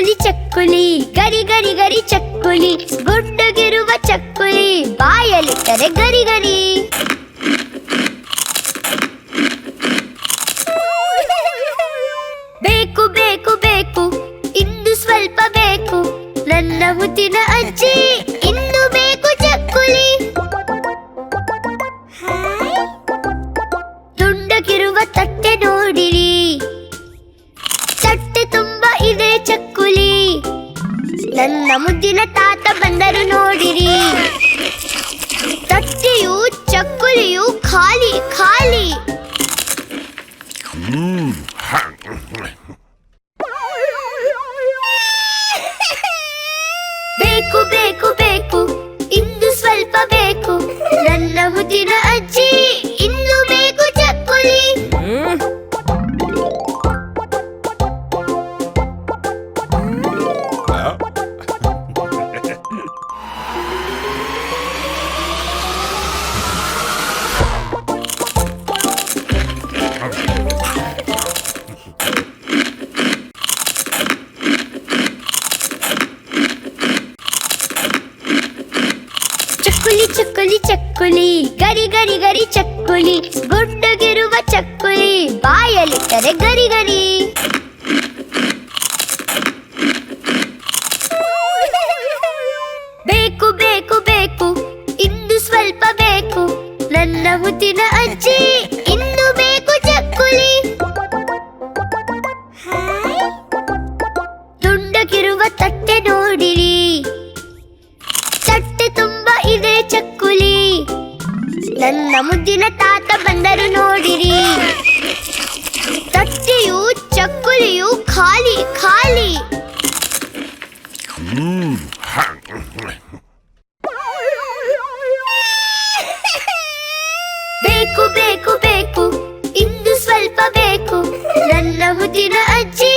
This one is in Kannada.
ಚಕ್ಕುಲಿ ಚಕ್ಕುಲಿ ಗರಿ ಗರಿ ಗರಿ ಚಕ್ಕುಲಿ ಗುಡ್ಡಗಿರುವ ಚಕ್ಕುಲಿ ಬಾಯಲಿಟ್ಟರೆ ಗರಿ ಗರಿ. ಬೇಕು ಬೇಕು ಬೇಕು ಇಂದು ಸ್ವಲ್ಪ ಬೇಕು ನನ್ನ ಮುತ್ತಿನ ಅಜ್ಜಿ ಇಂದು ಬೇಕು ಚಕ್ಕುಲಿ. ದುಂಡಗಿರುವ ತಟ್ಟೆ ನೋಡಿರಿ ತಟ್ಟೆ ತುಂಬ ಇದೆ ಚಕ್ಕುಲಿ ನನ್ನ ಮುದ್ದಿನ ತಾತ ಬಂದರು ನೋಡಿರಿ. ತಟ್ಟೆಯು ಚಕ್ಕುಲಿಯು ಖಾಲಿ ಖಾಲಿ. ಬೇಕು ಬೇಕು ಬೇಕು ಇಂದು ಸ್ವಲ್ಪ ಬೇಕು ನನ್ನ ಮುದ್ದಿನ ಅಜ್ಜಿ ಇಂದು ಬೇಕು ಚಕ್ಕುಲಿ. ಚಕ್ಕುಲಿ ಚಕ್ಕುಲಿ ಚಕ್ಕುಲಿ ಗರಿ ಗರಿ ಗರಿ ಚಕ್ಕುಲಿ ಗುಡ್ಡಗಿರುವ ಚಕ್ಕುಲಿ ಬಾಯಲಿಟ್ಟರೆ ಗರಿ ಗರಿ. ಬೇಕು ಬೇಕು ಬೇಕು ಇಂದು ಸ್ವಲ್ಪ ಬೇಕು ನನ್ನ ಮುತ್ತಿನ ಅಜ್ಜಿ ಇಂದು ಬೇಕು ಚಕ್ಕುಲಿ. ದುಂಡಗಿರುವ ತಟ್ಟೆ ನೋಡಿರಿ ತಟ್ಟೆ ತುಂಬ ಇದೆ ಚಕ್ಕುಲಿ ನನ್ನ ಮುದ್ದಿನ ತಾತ ಬಂದರು ನೋಡಿರಿ. ತಟ್ಟೆಯು ಚಕ್ಕುಲಿಯು ಖಾಲಿ ಖಾಲಿ. ಬೇಕು ಬೇಕು ಬೇಕು ಇಂದು ಸ್ವಲ್ಪ ಬೇಕು ನನ್ನ ಮುದ್ದಿನ ಅಜ್ಜಿ